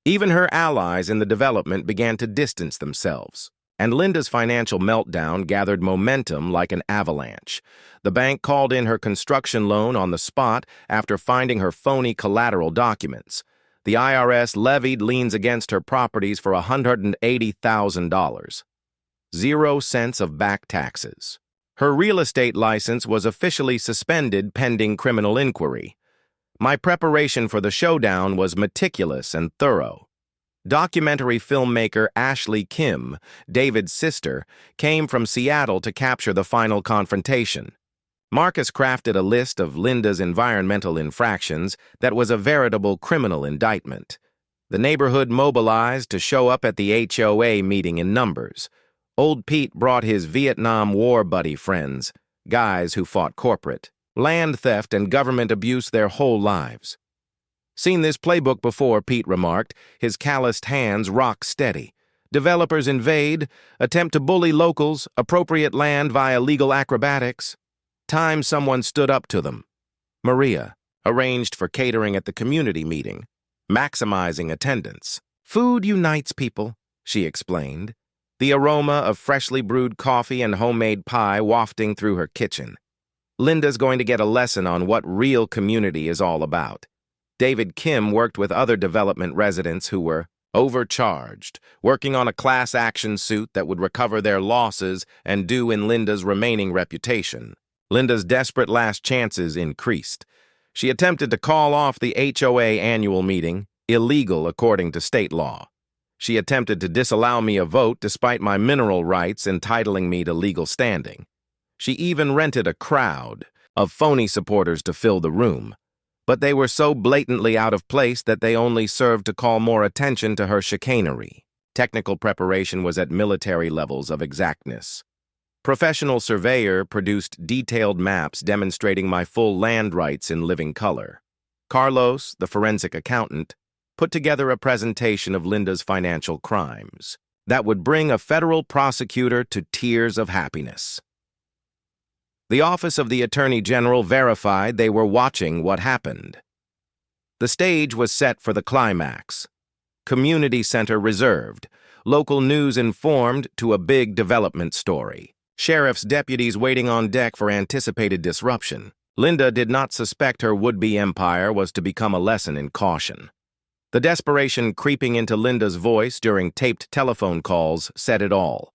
Even her allies in the development began to distance themselves. And Linda's financial meltdown gathered momentum like an avalanche. The bank called in her construction loan on the spot after finding her phony collateral documents. The IRS levied liens against her properties for $180,000. 0 cents of back taxes. Her real estate license was officially suspended pending criminal inquiry. My preparation for the showdown was meticulous and thorough. Documentary filmmaker Ashley Kim, David's sister, came from Seattle to capture the final confrontation. Marcus crafted a list of Linda's environmental infractions that was a veritable criminal indictment. The neighborhood mobilized to show up at the HOA meeting in numbers. Old Pete brought his Vietnam War buddy friends, guys who fought corporate, land theft, and government abuse their whole lives. "Seen this playbook before," Pete remarked, his calloused hands rock steady. "Developers invade, attempt to bully locals, appropriate land via legal acrobatics. Time someone stood up to them. Maria arranged for catering at the community meeting, maximizing attendance. Food unites people," she explained, the aroma of freshly brewed coffee and homemade pie wafting through her kitchen. Linda's going to get a lesson on what real community is all about. David Kim worked with other development residents who were overcharged, working on a class action suit that would recover their losses and do in Linda's remaining reputation. Linda's desperate last chances increased. She attempted to call off the HOA annual meeting, illegal according to state law. She attempted to disallow me a vote despite my mineral rights entitling me to legal standing. She even rented a crowd of phony supporters to fill the room. But they were so blatantly out of place that they only served to call more attention to her chicanery. Technical preparation was at military levels of exactness. Professional surveyor produced detailed maps demonstrating my full land rights in living color. Carlos, the forensic accountant, put together a presentation of Linda's financial crimes that would bring a federal prosecutor to tears of happiness. The Office of the Attorney General verified they were watching what happened. The stage was set for the climax. Community center reserved. Local news informed to a big development story. Sheriff's deputies waiting on deck for anticipated disruption. Linda did not suspect her would-be empire was to become a lesson in caution. The desperation creeping into Linda's voice during taped telephone calls said it all.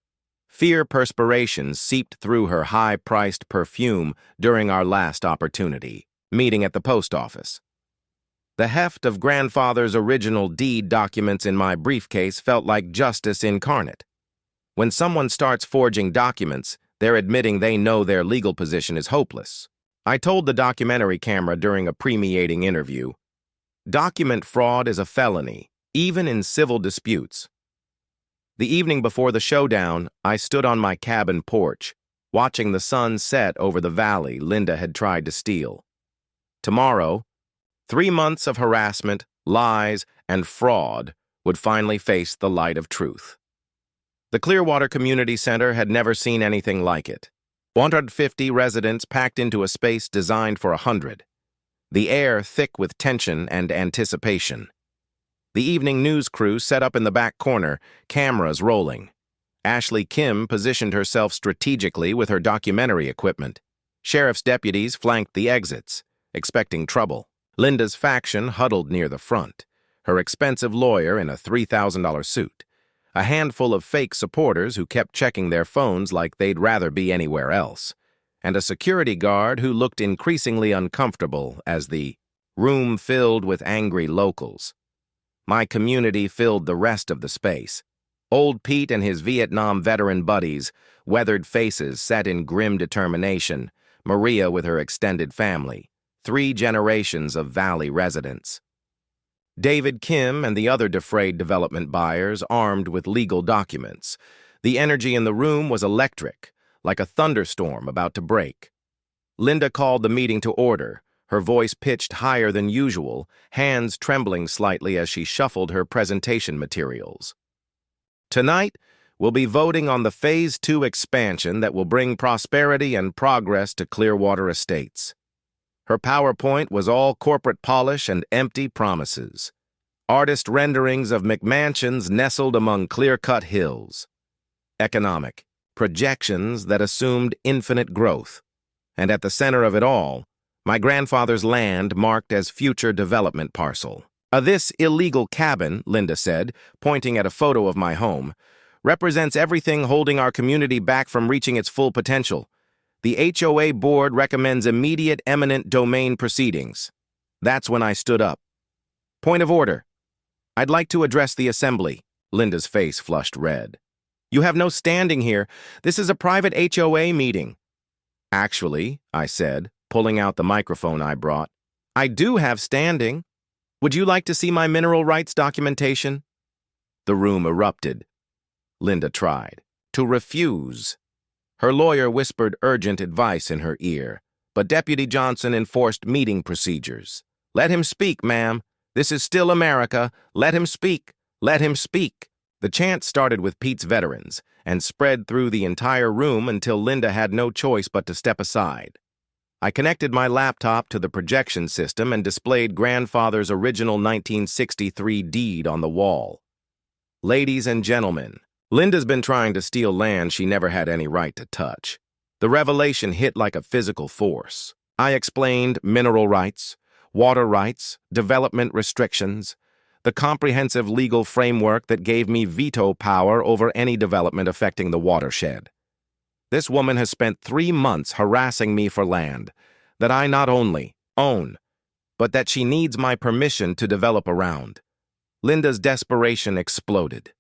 Fear perspiration seeped through her high-priced perfume during our last opportunity, meeting at the post office. The heft of grandfather's original deed documents in my briefcase felt like justice incarnate. When someone starts forging documents, they're admitting they know their legal position is hopeless. I told the documentary camera during a pre-meeting interview, document fraud is a felony, even in civil disputes. The evening before the showdown, I stood on my cabin porch, watching the sun set over the valley Linda had tried to steal. Tomorrow, 3 months of harassment, lies, and fraud would finally face the light of truth. The Clearwater Community Center had never seen anything like it. 150 residents packed into a space designed for 100. The air thick with tension and anticipation. The evening news crew set up in the back corner, cameras rolling. Ashley Kim positioned herself strategically with her documentary equipment. Sheriff's deputies flanked the exits, expecting trouble. Linda's faction huddled near the front, her expensive lawyer in a $3,000 suit. A handful of fake supporters who kept checking their phones like they'd rather be anywhere else, and a security guard who looked increasingly uncomfortable as the room filled with angry locals. My community filled the rest of the space. Old Pete and his Vietnam veteran buddies, weathered faces set in grim determination, Maria with her extended family, 3 generations of Valley residents. David Kim and the other defrayed development buyers armed with legal documents. The energy in the room was electric, like a thunderstorm about to break. Linda called the meeting to order, her voice pitched higher than usual, hands trembling slightly as she shuffled her presentation materials. Tonight, we'll be voting on the Phase 2 expansion that will bring prosperity and progress to Clearwater Estates. Her PowerPoint was all corporate polish and empty promises. Artist renderings of McMansions nestled among clear-cut hills. Economic projections that assumed infinite growth. And at the center of it all, my grandfather's land marked as future development parcel. This illegal cabin, Linda said, pointing at a photo of my home, represents everything holding our community back from reaching its full potential. The HOA board recommends immediate eminent domain proceedings. That's when I stood up. Point of order. I'd like to address the assembly. Linda's face flushed red. You have no standing here. This is a private HOA meeting. Actually, I said, pulling out the microphone I brought, I do have standing. Would you like to see my mineral rights documentation? The room erupted. Linda tried to refuse. Her lawyer whispered urgent advice in her ear, but Deputy Johnson enforced meeting procedures. Let him speak, ma'am. This is still America. Let him speak. Let him speak. The chant started with Pete's veterans and spread through the entire room until Linda had no choice but to step aside. I connected my laptop to the projection system and displayed grandfather's original 1963 deed on the wall. Ladies and gentlemen, Linda's been trying to steal land she never had any right to touch. The revelation hit like a physical force. I explained mineral rights, water rights, development restrictions, the comprehensive legal framework that gave me veto power over any development affecting the watershed. This woman has spent 3 months harassing me for land that I not only own, but that she needs my permission to develop around. Linda's desperation exploded.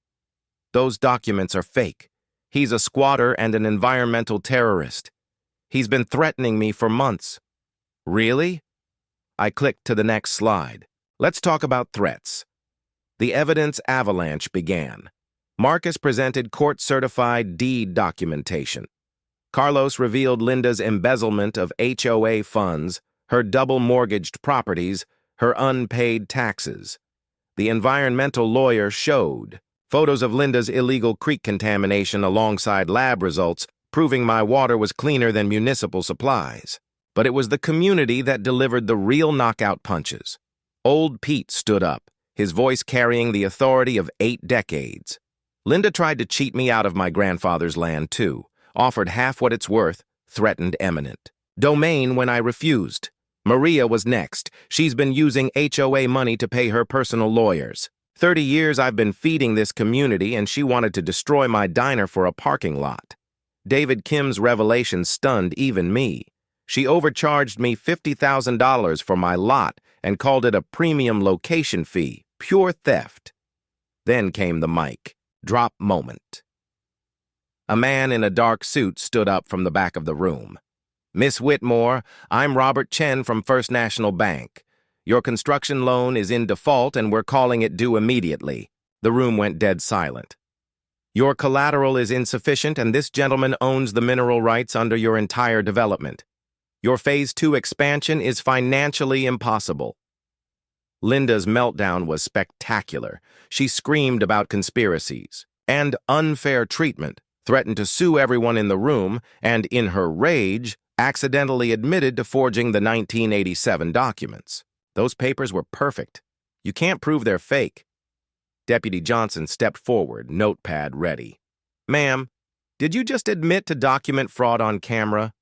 Those documents are fake. He's a squatter and an environmental terrorist. He's been threatening me for months. Really? I clicked to the next slide. Let's talk about threats. The evidence avalanche began. Marcus presented court-certified deed documentation. Carlos revealed Linda's embezzlement of HOA funds, her double-mortgaged properties, her unpaid taxes. The environmental lawyer showed photos of Linda's illegal creek contamination alongside lab results, proving my water was cleaner than municipal supplies. But it was the community that delivered the real knockout punches. Old Pete stood up, his voice carrying the authority of 8 decades. Linda tried to cheat me out of my grandfather's land, too. Offered half what it's worth, threatened eminent domain when I refused. Maria was next. She's been using HOA money to pay her personal lawyers. 30 years I've been feeding this community, and she wanted to destroy my diner for a parking lot. David Kim's revelation stunned even me. She overcharged me $50,000 for my lot and called it a premium location fee. Pure theft. Then came the mic drop moment. A man in a dark suit stood up from the back of the room. Miss Whitmore, I'm Robert Chen from First National Bank. Your construction loan is in default and we're calling it due immediately. The room went dead silent. Your collateral is insufficient and this gentleman owns the mineral rights under your entire development. Your Phase 2 expansion is financially impossible. Linda's meltdown was spectacular. She screamed about conspiracies and unfair treatment, threatened to sue everyone in the room, and in her rage, accidentally admitted to forging the 1987 documents. Those papers were perfect. You can't prove they're fake. Deputy Johnson stepped forward, notepad ready. "Ma'am, did you just admit to document fraud on camera?"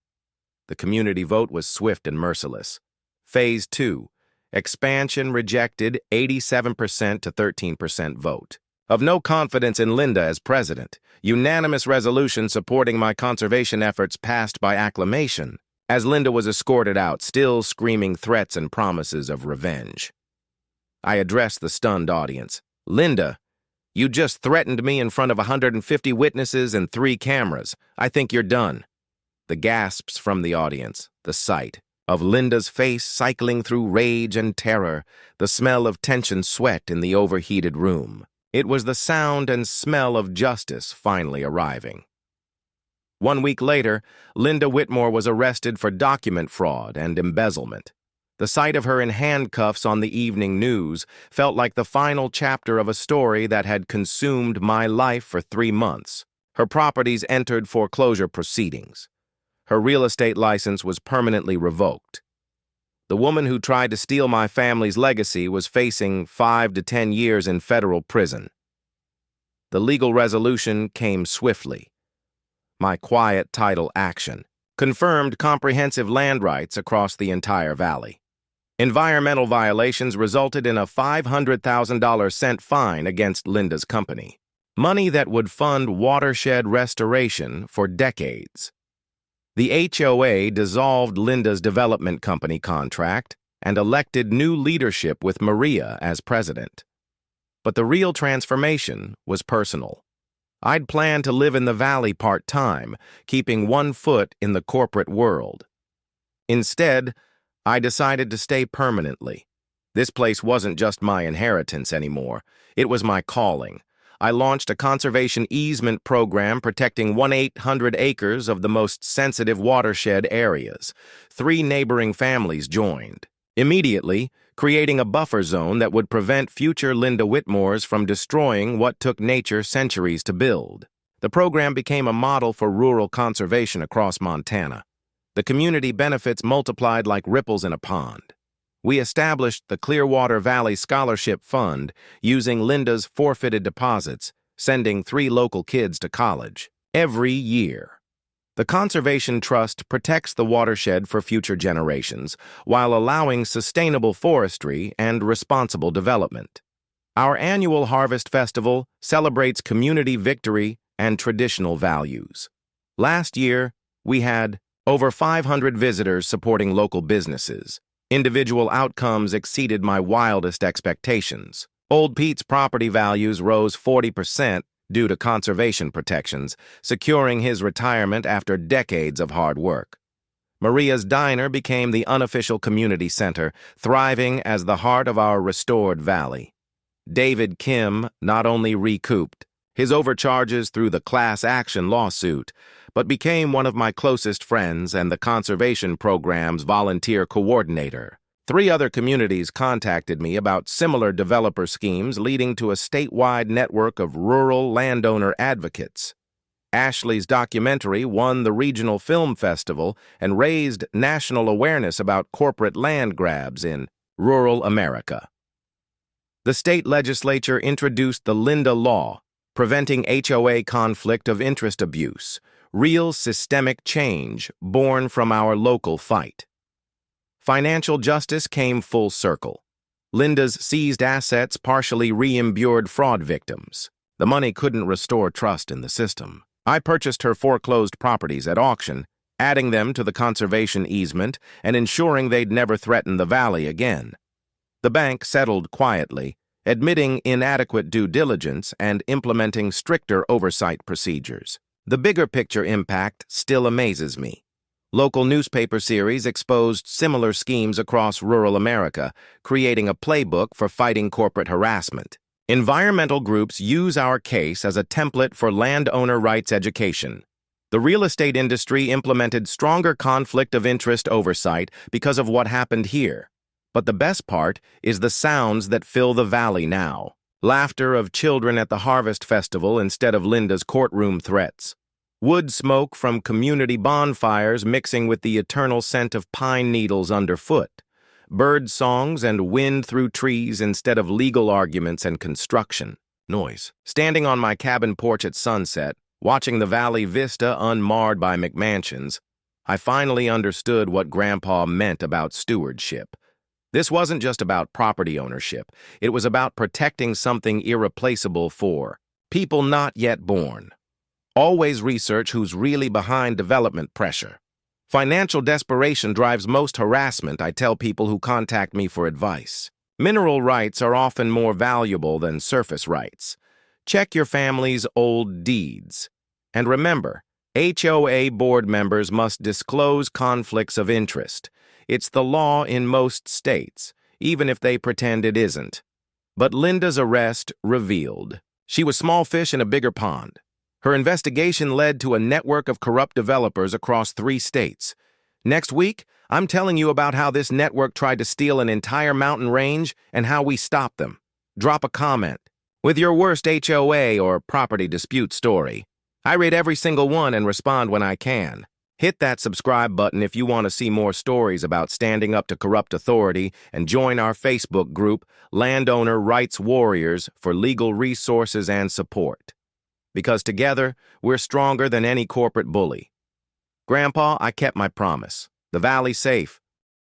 The community vote was swift and merciless. Phase 2. Expansion rejected, 87% to 13% vote. Of no confidence in Linda as president. Unanimous resolution supporting my conservation efforts passed by acclamation, as Linda was escorted out, still screaming threats and promises of revenge. I addressed the stunned audience. "Linda, you just threatened me in front of 150 witnesses and 3 cameras. I think you're done." The gasps from the audience, the sight of Linda's face cycling through rage and terror, the smell of tension sweat in the overheated room. It was the sound and smell of justice finally arriving. 1 week later, Linda Whitmore was arrested for document fraud and embezzlement. The sight of her in handcuffs on the evening news felt like the final chapter of a story that had consumed my life for 3 months. Her properties entered foreclosure proceedings. Her real estate license was permanently revoked. The woman who tried to steal my family's legacy was facing 5 to 10 years in federal prison. The legal resolution came swiftly. My quiet title action confirmed comprehensive land rights across the entire valley. Environmental violations resulted in a $500,000 cent fine against Linda's company, money that would fund watershed restoration for decades. The HOA dissolved Linda's development company contract and elected new leadership with Maria as president. But the real transformation was personal. I'd planned to live in the valley part-time, keeping 1 foot in the corporate world. Instead, I decided to stay permanently. This place wasn't just my inheritance anymore. It was my calling. I launched a conservation easement program protecting 1,800 acres of the most sensitive watershed areas. 3 neighboring families joined, immediately creating a buffer zone that would prevent future Linda Whitmores from destroying what took nature centuries to build. The program became a model for rural conservation across Montana. The community benefits multiplied like ripples in a pond. We established the Clearwater Valley Scholarship Fund using Linda's forfeited deposits, sending 3 local kids to college every year. The Conservation Trust protects the watershed for future generations while allowing sustainable forestry and responsible development. Our annual Harvest Festival celebrates community victory and traditional values. Last year, we had over 500 visitors supporting local businesses. Individual outcomes exceeded my wildest expectations. Old Pete's property values rose 40% due to conservation protections, securing his retirement after decades of hard work. Maria's Diner became the unofficial community center, thriving as the heart of our restored valley. David Kim not only recouped his overcharges through the class action lawsuit, but became one of my closest friends and the conservation program's volunteer coordinator. 3 other communities contacted me about similar developer schemes leading to a statewide network of rural landowner advocates. Ashley's documentary won the Regional Film Festival and raised national awareness about corporate land grabs in rural America. The state legislature introduced the Linda Law, preventing HOA conflict of interest abuse, real systemic change born from our local fight. Financial justice came full circle. Linda's seized assets partially re-imbured fraud victims. The money couldn't restore trust in the system. I purchased her foreclosed properties at auction, adding them to the conservation easement and ensuring they'd never threaten the valley again. The bank settled quietly, admitting inadequate due diligence and implementing stricter oversight procedures. The bigger picture impact still amazes me. Local newspaper series exposed similar schemes across rural America, creating a playbook for fighting corporate harassment. Environmental groups use our case as a template for landowner rights education. The real estate industry implemented stronger conflict of interest oversight because of what happened here. But the best part is the sounds that fill the valley now. Laughter of children at the harvest festival instead of Linda's courtroom threats. Wood smoke from community bonfires mixing with the eternal scent of pine needles underfoot. Bird songs and wind through trees instead of legal arguments and construction noise. Standing on my cabin porch at sunset, watching the valley vista unmarred by McMansions, I finally understood what Grandpa meant about stewardship. This wasn't just about property ownership. It was about protecting something irreplaceable for people not yet born. Always research who's really behind development pressure. Financial desperation drives most harassment, I tell people who contact me for advice. Mineral rights are often more valuable than surface rights. Check your family's old deeds. And remember, HOA board members must disclose conflicts of interest. It's the law in most states, even if they pretend it isn't. But Linda's arrest revealed she was small fish in a bigger pond. Her investigation led to a network of corrupt developers across 3 states. Next week, I'm telling you about how this network tried to steal an entire mountain range and how we stopped them. Drop a comment with your worst HOA or property dispute story. I read every single one and respond when I can. Hit that subscribe button if you want to see more stories about standing up to corrupt authority, and join our Facebook group, Landowner Rights Warriors, for legal resources and support. Because together, we're stronger than any corporate bully. Grandpa, I kept my promise. The valley's safe.